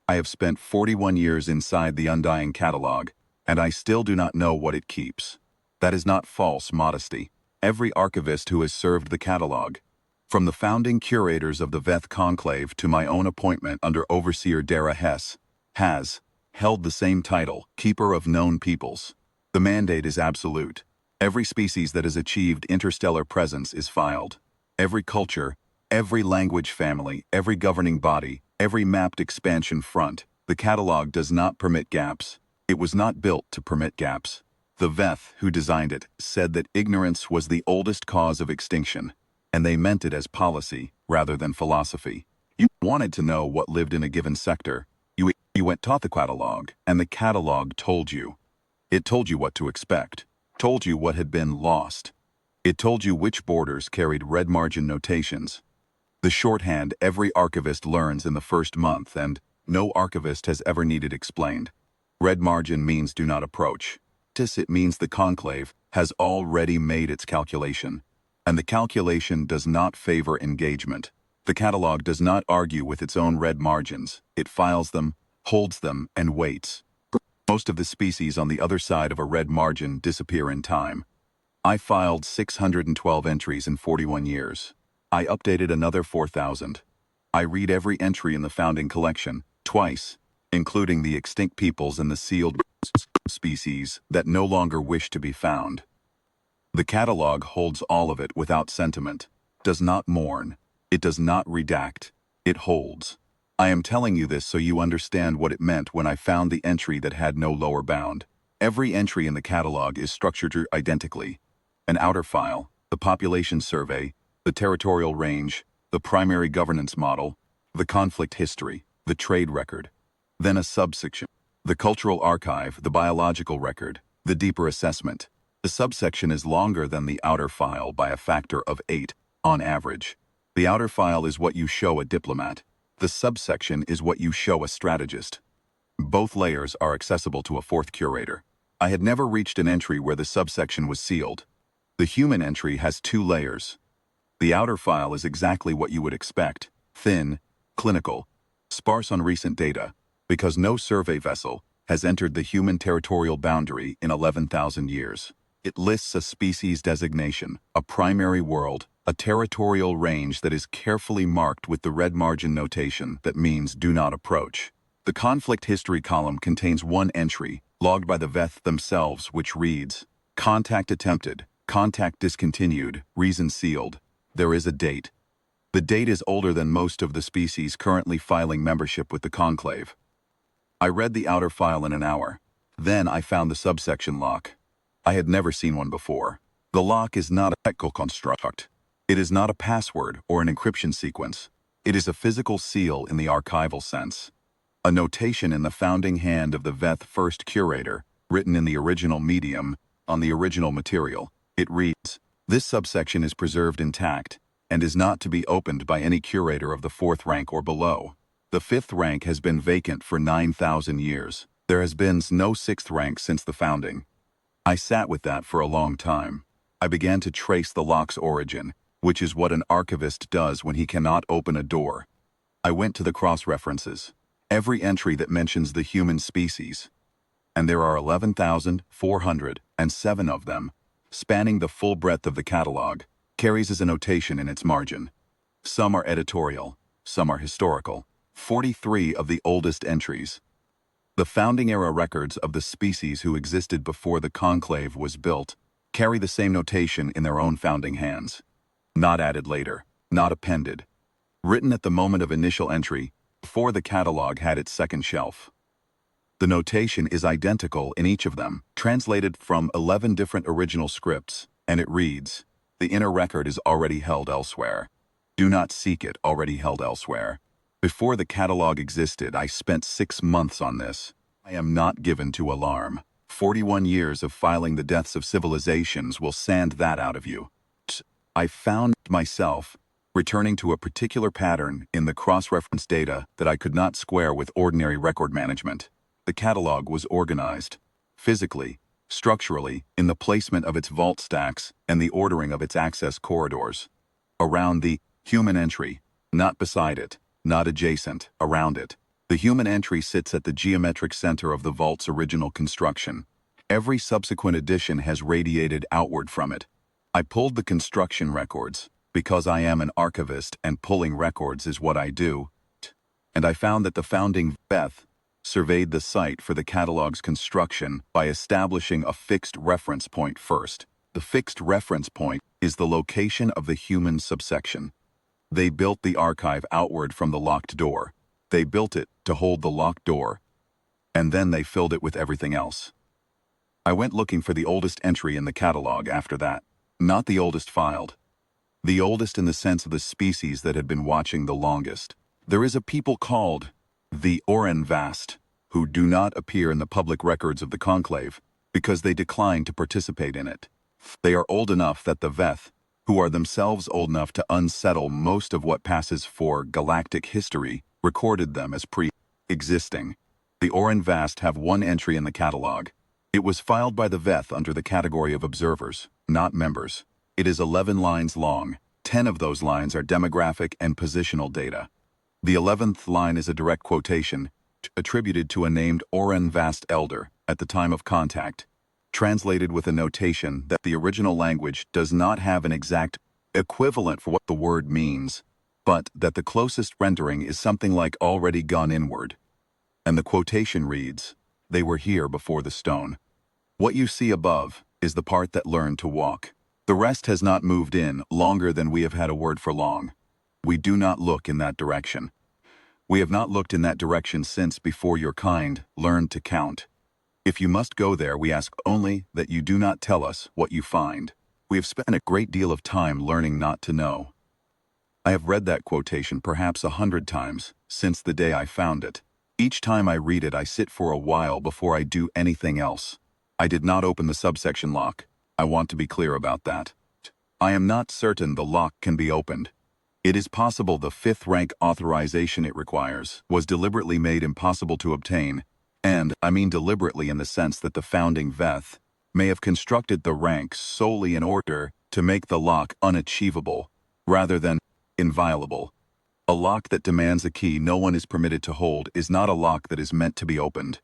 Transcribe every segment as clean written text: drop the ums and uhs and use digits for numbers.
I have spent 41 years inside the undying catalog, and I still do not know what it keeps. That is not false modesty. Every archivist who has served the catalog, from the founding curators of the Veth Conclave to my own appointment under Overseer Dara Hess, has held the same title, Keeper of Known Peoples. The mandate is absolute. Every species that has achieved interstellar presence is filed. Every culture, every language family, every governing body, every mapped expansion front. The catalog does not permit gaps. It was not built to permit gaps. The Veth, who designed it, said that ignorance was the oldest cause of extinction, and they meant it as policy rather than philosophy. You wanted to know what lived in a given sector. You went taught the catalog, and the catalog told you. It told you what to expect, told you what had been lost. It told you which borders carried red margin notations. The shorthand every archivist learns in the first month, and no archivist has ever needed explained. Red margin means do not approach. It means the conclave has already made its calculation, and the calculation does not favor engagement. The catalog does not argue with its own red margins. It files them, holds them, and waits. Most of the species on the other side of a red margin disappear in time. I filed 612 entries in 41 years. I updated another 4,000. I read every entry in the founding collection, twice, including the extinct peoples and the sealed species that no longer wish to be found. The catalog holds all of it without sentiment, does not mourn, it does not redact, it holds. I am telling you this so you understand what it meant when I found the entry that had no lower bound. Every entry in the catalog is structured identically. An outer file, the population survey, the territorial range, the primary governance model, the conflict history, the trade record. Then a subsection, the cultural archive, the biological record, the deeper assessment. The subsection is longer than the outer file by a factor of 8, on average. The outer file is what you show a diplomat. The subsection is what you show a strategist. Both layers are accessible to a fourth curator. I had never reached an entry where the subsection was sealed. The human entry has 2 layers. The outer file is exactly what you would expect, thin, clinical, sparse on recent data, because no survey vessel has entered the human territorial boundary in 11,000 years. It lists a species designation, a primary world, a territorial range that is carefully marked with the red margin notation that means do not approach. The conflict history column contains 1 entry, logged by the Veth themselves, which reads, contact attempted, contact discontinued, reason sealed. There is a date. The date is older than most of the species currently filing membership with the conclave. I read the outer file in an hour. Then I found the subsection lock. I had never seen one before. The lock is not a technical construct. It is not a password or an encryption sequence. It is a physical seal in the archival sense. A notation in the founding hand of the Veth first curator, written in the original medium, on the original material. It reads, this subsection is preserved intact and is not to be opened by any curator of the 4th rank or below. The 5th rank has been vacant for 9,000 years. There has been no 6th rank since the founding. I sat with that for a long time. I began to trace the lock's origin, which is what an archivist does when he cannot open a door. I went to the cross-references. Every entry that mentions the human species, and there are 11,407 of them, spanning the full breadth of the catalog, carries as a notation in its margin. Some are editorial, some are historical. 43 of the oldest entries. The founding era records of the species who existed before the conclave was built carry the same notation in their own founding hands. Not added later, not appended. Written at the moment of initial entry, before the catalog had its second shelf. The notation is identical in each of them, translated from 11 different original scripts, and it reads, the inner record is already held elsewhere. Do not seek it already held elsewhere. Before the catalog existed, I spent 6 months on this. I am not given to alarm. 41 years of filing the deaths of civilizations will sand that out of you. I found myself returning to a particular pattern in the cross-reference data that I could not square with ordinary record management. The catalog was organized, physically, structurally, in the placement of its vault stacks and the ordering of its access corridors. Around the human entry, not beside it, not adjacent, around it. The The human entry sits at the geometric center of the vault's original construction. Every subsequent addition has radiated outward from it. I pulled the construction records, because I am an archivist and pulling records is what I do, and I found that the founding Beth surveyed the site for the catalog's construction by establishing a fixed reference point first. The fixed reference point is the location of the human subsection. They built the archive outward from the locked door. They built it to hold the locked door, and then they filled it with everything else. I went looking for the oldest entry in the catalog after that. Not the oldest filed. The oldest in the sense of the species that had been watching the longest. There is a people called the orehn-vast, who do not appear in the public records of the conclave because they decline to participate in it. They are old enough that the Veth, who are themselves old enough to unsettle most of what passes for galactic history, recorded them as pre-existing. The orehn-vast have one entry in the catalog. It was filed by the Veth under the category of observers, not members. It is 11 lines long. 10 of those lines are demographic and positional data. The 11th line is a direct quotation attributed to a named orehn-vast elder at the time of contact, translated with a notation that the original language does not have an exact equivalent for what the word means, but that the closest rendering is something like already gone inward. And the quotation reads, "They were here before the stone." What you see above is the part that learned to walk. The rest has not moved in longer than we have had a word for long. We do not look in that direction. We have not looked in that direction since before your kind learned to count. If you must go there, we ask only that you do not tell us what you find. We have spent a great deal of time learning not to know. I have read that quotation perhaps 100 times since the day I found it. Each time I read it, I sit for a while before I do anything else. I did not open the subsection lock. I want to be clear about that. I am not certain the lock can be opened. It is possible the 5th rank authorization it requires was deliberately made impossible to obtain, and I mean deliberately in the sense that the founding Veth may have constructed the rank solely in order to make the lock unachievable, rather than inviolable. A lock that demands a key no one is permitted to hold is not a lock that is meant to be opened.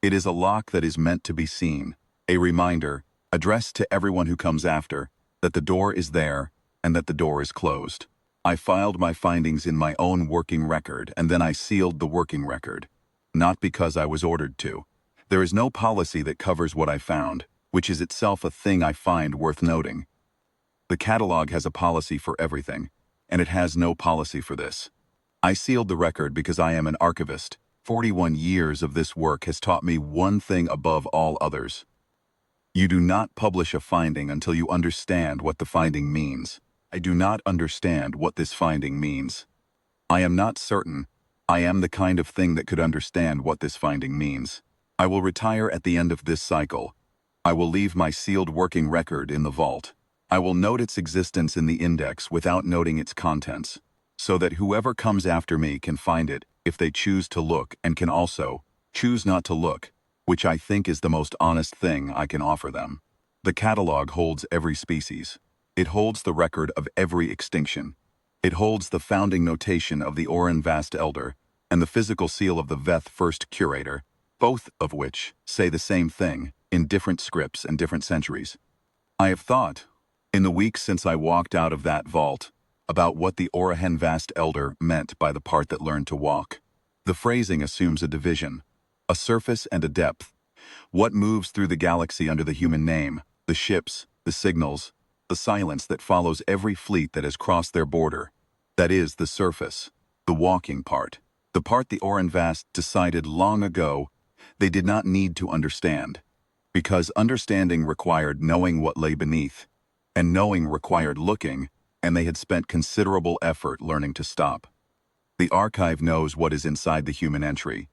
It is a lock that is meant to be seen, a reminder, addressed to everyone who comes after, that the door is there and that the door is closed. I filed my findings in my own working record and then I sealed the working record. Not because I was ordered to. There is no policy that covers what I found, which is itself a thing I find worth noting. The catalog has a policy for everything, and it has no policy for this. I sealed the record because I am an archivist. 41 years of this work has taught me one thing above all others. You do not publish a finding until you understand what the finding means. I do not understand what this finding means. I am not certain. I am the kind of thing that could understand what this finding means. I will retire at the end of this cycle. I will leave my sealed working record in the vault. I will note its existence in the index without noting its contents, so that whoever comes after me can find it if they choose to look and can also choose not to look, which I think is the most honest thing I can offer them. The catalog holds every species. It holds the record of every extinction. It holds the founding notation of the orehn-vast elder and the physical seal of the Veth first curator, both of which say the same thing in different scripts and different centuries. I have thought, in the weeks since I walked out of that vault, about what the orehn-vast elder meant by the part that learned to walk. The phrasing assumes a division, a surface and a depth. What moves through the galaxy under the human name, the ships, the signals, the silence that follows every fleet that has crossed their border. That is the surface, the walking part. The part the orehn-vast decided long ago they did not need to understand, because understanding required knowing what lay beneath, and knowing required looking, and they had spent considerable effort learning to stop. The archive knows what is inside the human entry.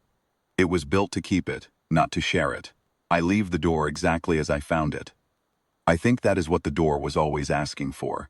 It was built to keep it, not to share it. I leave the door exactly as I found it. I think that is what the door was always asking for.